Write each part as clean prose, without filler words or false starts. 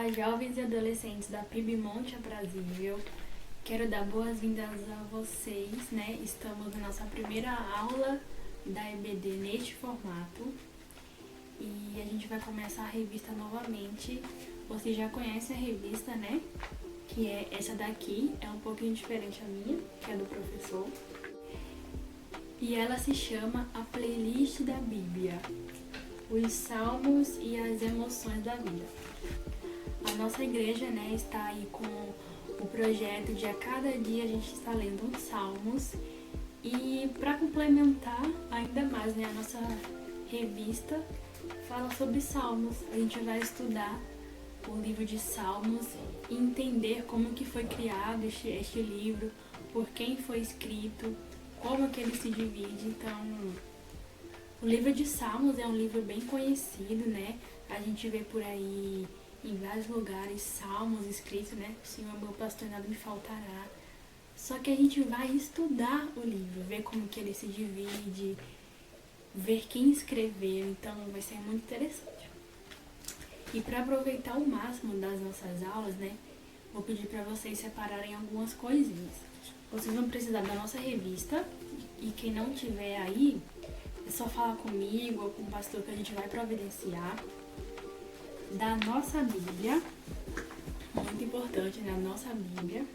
Olá, jovens e adolescentes da PIB Monte Aprazível. Quero dar boas-vindas a vocês, né? Estamos na nossa primeira aula da EBD neste formato e a gente vai começar a revista novamente. Vocês já conhecem a revista, né? Que é essa daqui, é um pouquinho diferente a minha, que é do professor. E ela se chama A Playlist da Bíblia, os Salmos e as Emoções da Vida. A nossa igreja, né, está aí com o projeto de a cada dia a gente está lendo uns salmos. E para complementar ainda mais, né, a nossa revista fala sobre salmos. A gente vai estudar o livro de Salmos e entender como que foi criado este livro, por quem foi escrito, como que ele se divide. Então, o livro de Salmos é um livro bem conhecido, né? A gente vê por aí em vários lugares salmos escritos, né? O Senhor, meu pastor, nada me faltará. Só que a gente vai estudar o livro, ver como que ele se divide, ver quem escreveu, então vai ser muito interessante. E para aproveitar o máximo das nossas aulas, né? Vou pedir para vocês separarem algumas coisinhas. Vocês vão precisar da nossa revista e quem não tiver aí, é só falar comigo ou com o pastor que a gente vai providenciar. Da nossa Bíblia, muito importante, né? A nossa Bíblia,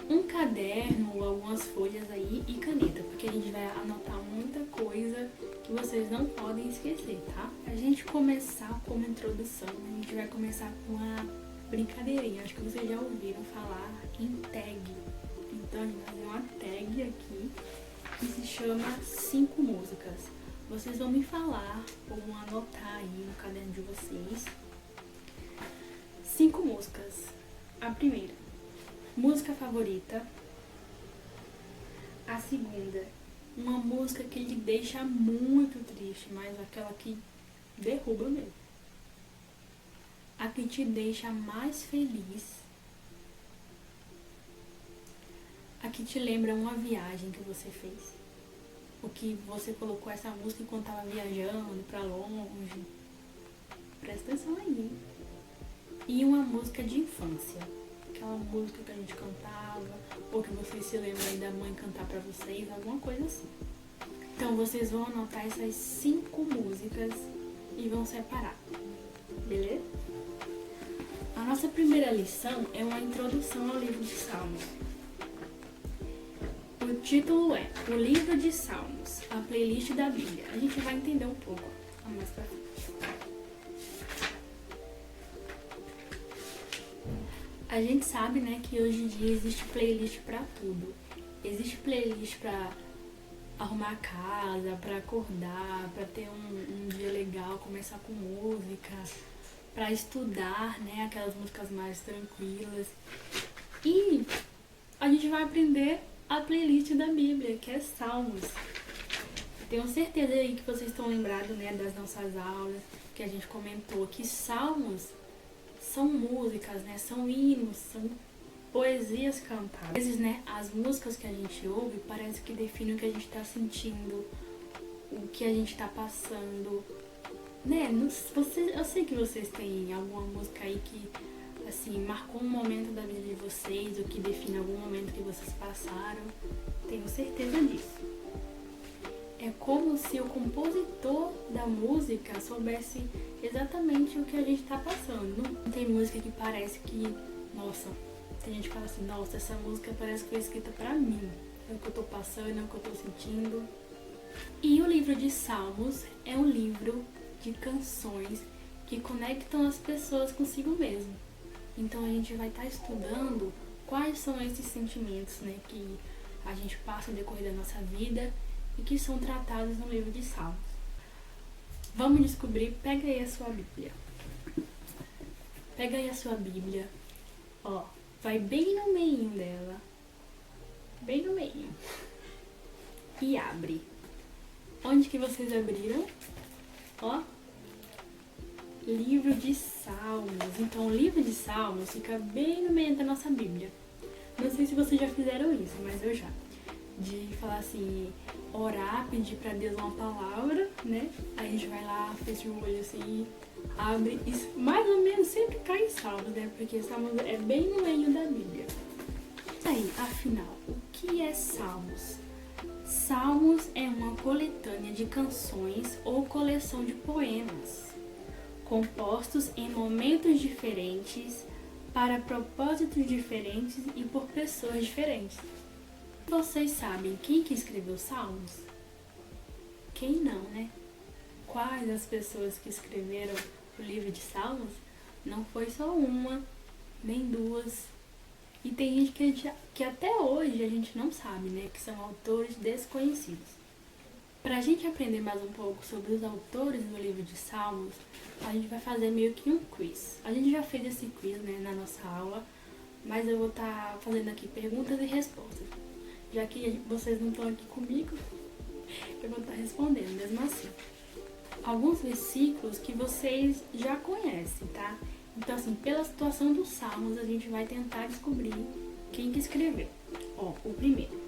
um caderno, algumas folhas aí e caneta, porque a gente vai anotar muita coisa que vocês não podem esquecer, tá? A gente começar como introdução, a gente vai começar com uma brincadeirinha, acho que vocês já ouviram falar em tag. Então a gente vai fazer uma tag aqui que se chama 5 músicas. Vocês vão me falar ou vão anotar aí no caderno de vocês 5 músicas. A primeira, música favorita. A segunda, uma música que lhe deixa muito triste, mas aquela que derruba mesmo. A que te deixa mais feliz. A que te lembra uma viagem que você fez. O que você colocou essa música enquanto estava viajando pra longe. Presta atenção aí, hein? E uma música de infância. Aquela música que a gente cantava, ou que vocês se lembram aí da mãe cantar pra vocês, alguma coisa assim. Então vocês vão anotar essas 5 músicas e vão separar. Beleza? A nossa primeira lição é uma introdução ao livro de Salmos. O título é O Livro de Salmos, a Playlist da Bíblia. A gente vai entender um pouco mais pra frente. A gente sabe, né, que hoje em dia existe playlist pra tudo. Existe playlist pra arrumar a casa, pra acordar, pra ter um dia legal, começar com música, pra estudar, né, aquelas músicas mais tranquilas. E a gente vai aprender a playlist da Bíblia, que é Salmos. Tenho certeza aí que vocês estão lembrados, né, das nossas aulas, que a gente comentou que Salmos são músicas, né, são hinos, são poesias cantadas. Às vezes, né, as músicas que a gente ouve parece que definem o que a gente está sentindo, o que a gente está passando, né? Eu sei que vocês têm alguma música aí que assim, marcou um momento da vida de vocês, o que define algum momento que vocês passaram. Tenho certeza disso. É como se o compositor da música soubesse exatamente o que a gente tá passando. Não tem música que parece que, nossa, tem gente que fala assim, nossa, essa música parece que foi escrita pra mim. É o que eu tô passando, é o que eu tô sentindo. E o livro de Salmos é um livro de canções que conectam as pessoas consigo mesmo. Então a gente vai estar estudando quais são esses sentimentos, né, que a gente passa no decorrer da nossa vida e que são tratados no livro de Salmos. Vamos descobrir. Pega aí a sua Bíblia. Pega aí a sua Bíblia. Ó, vai bem no meio dela. Bem no meio. E abre. Onde que vocês abriram? Ó. Livro de Salmos. Então, o livro de Salmos fica bem no meio da nossa Bíblia. Não sei se vocês já fizeram isso, mas eu já. De falar assim, orar, pedir pra Deus uma palavra, né? Aí a gente vai lá, fecha o olho assim, abre e mais ou menos sempre cai em Salmos, né? Porque Salmos é bem no meio da Bíblia. Aí, afinal, o que é Salmos? Salmos é uma coletânea de canções ou coleção de poemas, compostos em momentos diferentes, para propósitos diferentes e por pessoas diferentes. Vocês sabem quem que escreveu Salmos? Quem não, né? Quais as pessoas que escreveram o livro de Salmos? Não foi só uma, nem duas. E tem gente que até hoje a gente não sabe, né? Que são autores desconhecidos. Para a gente aprender mais um pouco sobre os autores do livro de Salmos, a gente vai fazer meio que um quiz. A gente já fez esse quiz, né, na nossa aula, mas eu vou estar fazendo aqui perguntas e respostas. Já que vocês não estão aqui comigo, eu vou estar respondendo mesmo assim. Alguns versículos que vocês já conhecem, tá? Então, assim, pela situação dos Salmos, a gente vai tentar descobrir quem que escreveu. Ó, o primeiro.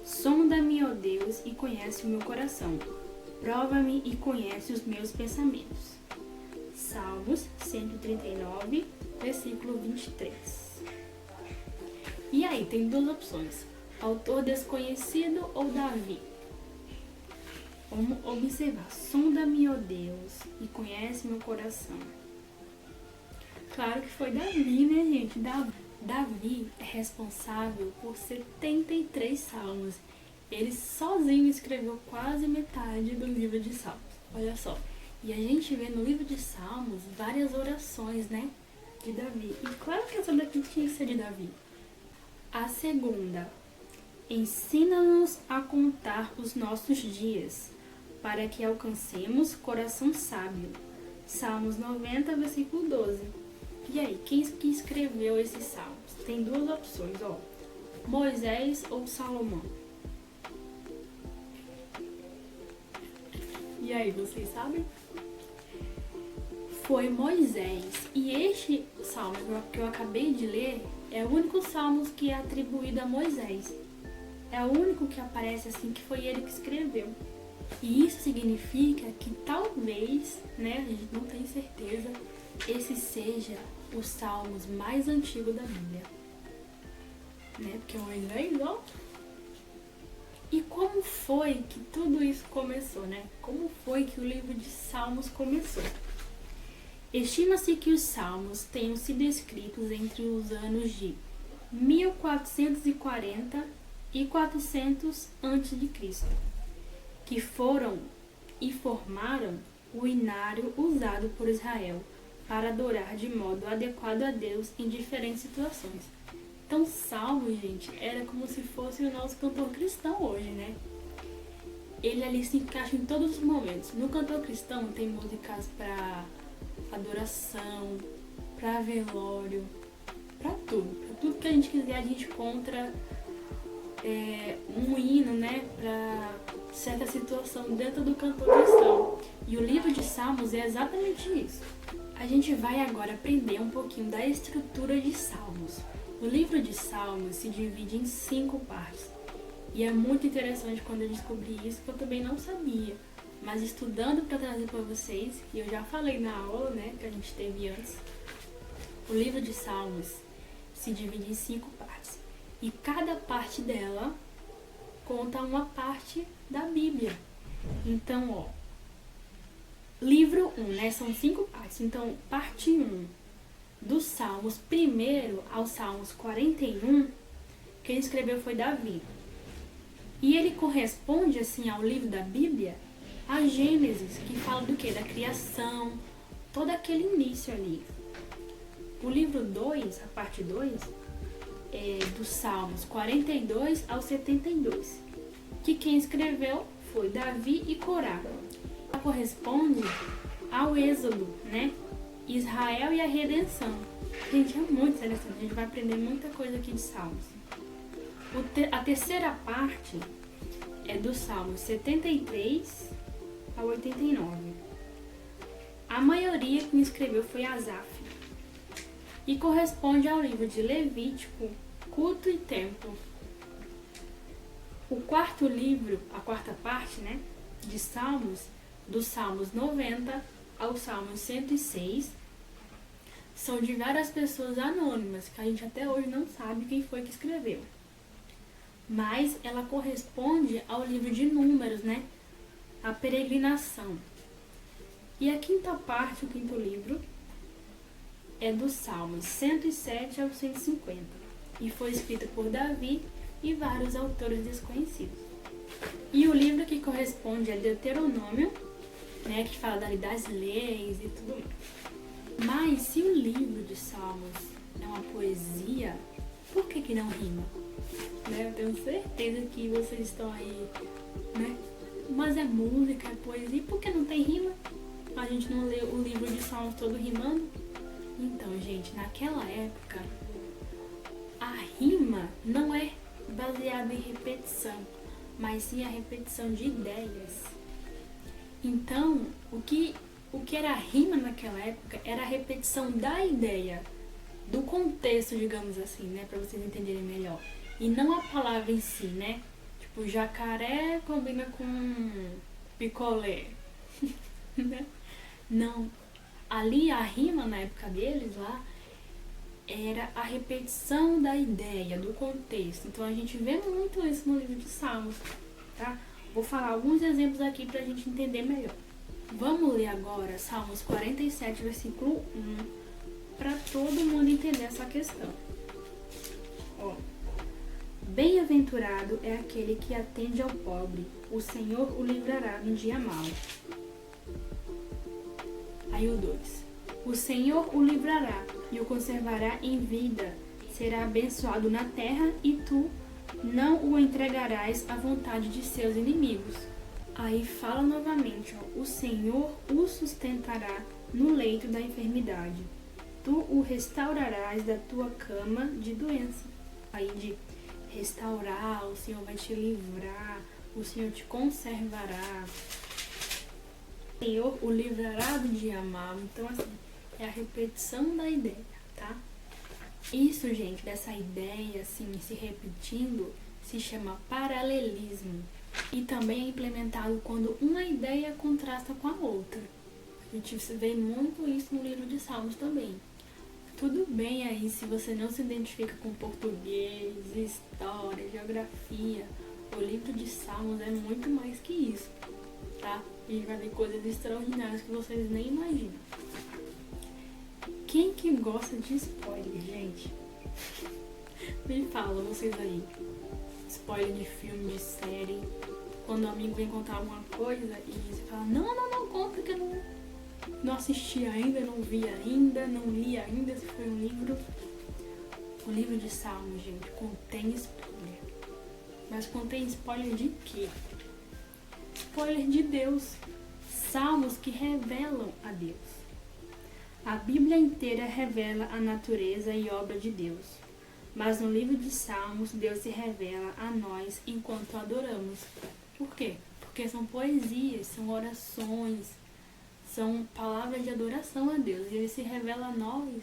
Sonda-me, ó Deus, e conhece o meu coração. Prova-me e conhece os meus pensamentos. Salmos 139, versículo 23. E aí, tem duas opções. Autor desconhecido ou Davi? Vamos observar. Sonda-me, ó Deus, e conhece meu coração. Claro que foi Davi, né, gente? Davi é responsável por 73 salmos. Ele sozinho escreveu quase metade do livro de Salmos. Olha só. E a gente vê no livro de Salmos várias orações, né, de Davi. E claro que essa daqui tinha que ser de Davi. A segunda. Ensina-nos a contar os nossos dias, para que alcancemos coração sábio. Salmos 90, versículo 12. E aí, quem que escreveu esses salmos? Tem duas opções, ó. Moisés ou Salomão? E aí, vocês sabem? Foi Moisés. E este salmo que eu acabei de ler é o único salmo que é atribuído a Moisés. É o único que aparece assim que foi ele que escreveu. E isso significa que talvez, né, a gente não tem certeza, esse seja o Salmos mais antigo da Bíblia. Né? Porque Moisés, ó. E como foi que tudo isso começou, né? Como foi que o livro de Salmos começou? Estima-se que os Salmos tenham sido escritos entre os anos de 1440 e 400 a.C., que foram e formaram o inário usado por Israel para adorar de modo adequado a Deus em diferentes situações. Então, Salmos, gente, era como se fosse o nosso cantor cristão hoje, né? Ele ali se encaixa em todos os momentos. No cantor cristão tem músicas para adoração, para velório, para tudo que a gente quiser a gente encontra um hino, né, para certa situação dentro do cantor cristão. E o livro de Salmos é exatamente isso. A gente vai agora aprender um pouquinho da estrutura de Salmos. O livro de Salmos se divide em 5 partes. E é muito interessante quando eu descobri isso, que eu também não sabia. Mas estudando para trazer para vocês, e eu já falei na aula, né, que a gente teve antes, o livro de Salmos se divide em 5 partes. E cada parte dela conta uma parte da Bíblia. Então, ó, livro 1, né, são 5 partes. Então, parte 1, dos Salmos 1 ao Salmos 41, quem escreveu foi Davi. E ele corresponde, assim, ao livro da Bíblia, a Gênesis, que fala do quê? Da criação, todo aquele início ali. O livro 2, a parte 2, é dos Salmos 42 ao 72, que quem escreveu foi Davi e Corá. Ela corresponde ao Êxodo, né? Israel e a redenção. Gente, é muito interessante, a gente vai aprender muita coisa aqui de Salmos. A terceira parte é dos Salmos 73 a 89. A maioria que me escreveu foi Asaf. E corresponde ao livro de Levítico, Culto e Templo. O quarto livro, a quarta parte, né, de Salmos, dos Salmos 90 ao Salmo 106 são de várias pessoas anônimas, que a gente até hoje não sabe quem foi que escreveu. Mas ela corresponde ao livro de Números, né? A peregrinação. E a quinta parte, o quinto livro, é dos Salmos 107 ao 150. E foi escrito por Davi e vários autores desconhecidos. E o livro que corresponde é Deuteronômio, né? Que fala das leis e tudo mais. Mas se o livro de Salmos é uma poesia, por que não rima? Né? Eu tenho certeza que vocês estão aí, né? Mas é música, é poesia, por que não tem rima? A gente não lê o livro de Salmos todo rimando? Então, gente, naquela época, a rima não é baseada em repetição, mas sim a repetição de ideias. Então, o que era rima naquela época era a repetição da ideia, do contexto, digamos assim, né? Pra vocês entenderem melhor. E não a palavra em si, né? Tipo, jacaré combina com picolé. Né? Não. Ali a rima na época deles lá era a repetição da ideia, do contexto. Então a gente vê muito isso no livro de Salmos, tá? Vou falar alguns exemplos aqui pra gente entender melhor. Vamos ler agora Salmos 47, versículo 1, para todo mundo entender essa questão. Ó. Bem-aventurado é aquele que atende ao pobre, o Senhor o livrará no dia mau. Aí o 2. O Senhor o livrará e o conservará em vida, será abençoado na terra e tu não o entregarás à vontade de seus inimigos. Aí fala novamente, ó, o Senhor o sustentará no leito da enfermidade. Tu o restaurarás da tua cama de doença. Aí de restaurar, o Senhor vai te livrar, o Senhor te conservará. O Senhor o livrará do dia mau. Então, assim, é a repetição da ideia, tá? Isso, gente, dessa ideia, assim, se repetindo, se chama paralelismo. E também é implementado quando uma ideia contrasta com a outra. A gente vê muito isso no livro de Salmos também. Tudo bem aí se você não se identifica com português, história, geografia. O livro de Salmos é muito mais que isso, tá? E vai ver coisas extraordinárias que vocês nem imaginam. Quem que gosta de spoiler, gente? Me fala, vocês aí. Spoiler de filme, de série. Quando o amigo vem contar alguma coisa e você fala, não, conta que eu não assisti ainda, não vi ainda, não li ainda, se foi um livro. O livro de Salmos, gente, contém spoiler. Mas contém spoiler de quê? Spoiler de Deus. Salmos que revelam a Deus. A Bíblia inteira revela a natureza e obra de Deus. Mas no livro de Salmos, Deus se revela a nós enquanto adoramos. Por quê? Porque são poesias, são orações, são palavras de adoração a Deus. E Ele se revela a nós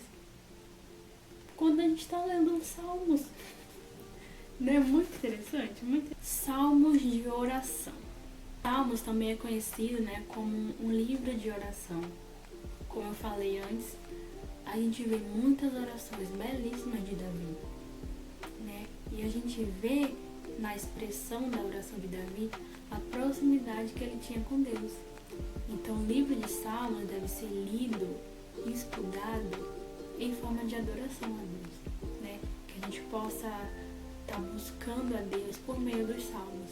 quando a gente está lendo os Salmos. Não é muito interessante? Muito... Salmos de oração. Salmos também é conhecido, né, como um livro de oração. Como eu falei antes, a gente vê muitas orações belíssimas de Davi, né? E a gente vê na expressão da oração de Davi a proximidade que ele tinha com Deus. Então o livro de Salmos deve ser lido e estudado em forma de adoração a Deus, né? Que a gente possa estar buscando a Deus por meio dos Salmos.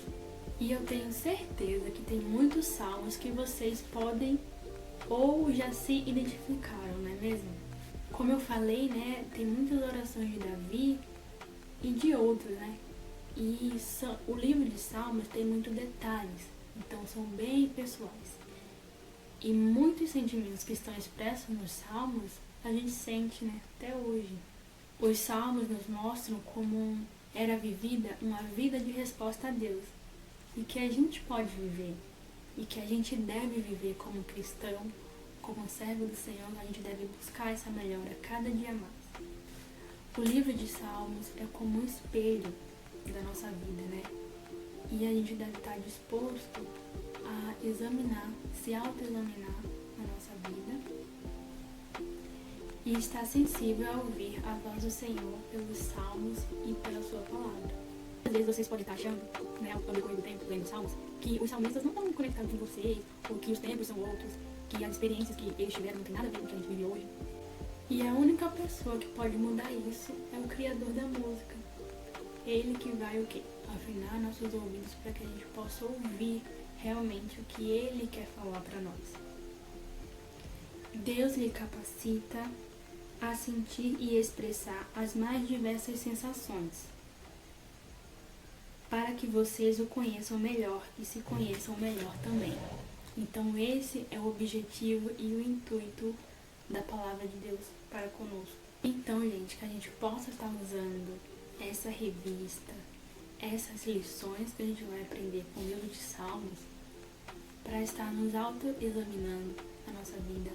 E eu tenho certeza que tem muitos salmos que vocês podem ou já se identificaram, não é mesmo? Como eu falei, né, tem muitas orações de Davi e de outros, né? E o livro de Salmos tem muitos detalhes, então são bem pessoais. E muitos sentimentos que estão expressos nos Salmos, a gente sente, né, até hoje. Os Salmos nos mostram como era vivida uma vida de resposta a Deus. E que a gente pode viver, e que a gente deve viver como cristão, como servo do Senhor, a gente deve buscar essa melhora cada dia mais. O livro de Salmos é como um espelho da nossa vida, né? E a gente deve estar disposto a examinar, se autoexaminar na nossa e estar sensível a ouvir a voz do Senhor pelos salmos e pela sua palavra. Às vezes vocês podem estar achando, né, ao decorrer do tempo, lendo salmos, que os salmistas não estão conectados com vocês, ou que os tempos são outros, que as experiências que eles tiveram não tem nada a ver com o que a gente vive hoje. E a única pessoa que pode mudar isso é o Criador da música. Ele que vai o quê? Afinar nossos ouvidos para que a gente possa ouvir realmente o que Ele quer falar para nós. Deus lhe capacita a sentir e expressar as mais diversas sensações, para que vocês o conheçam melhor e se conheçam melhor também. Então esse é o objetivo e o intuito da palavra de Deus para conosco. Então, gente, que a gente possa estar usando essa revista, essas lições que a gente vai aprender com o livro de Salmos, para estar nos auto-examinando a nossa vida,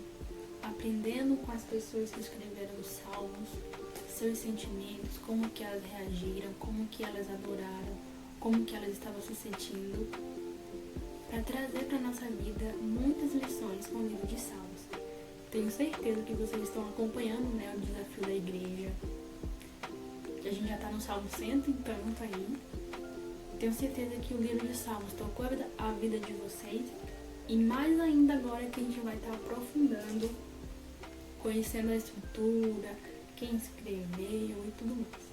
aprendendo com as pessoas que escreveram os Salmos, seus sentimentos, como que elas reagiram, como que elas adoraram, como que elas estavam se sentindo, para trazer para a nossa vida muitas lições com o livro de Salmos. Tenho certeza que vocês estão acompanhando, né, o desafio da igreja. A gente já está no Salmo 100 e tanto aí. Tenho certeza que o livro de Salmos tocou a vida de vocês. E mais ainda agora que a gente vai estar aprofundando, conhecendo a estrutura, quem escreveu e tudo mais.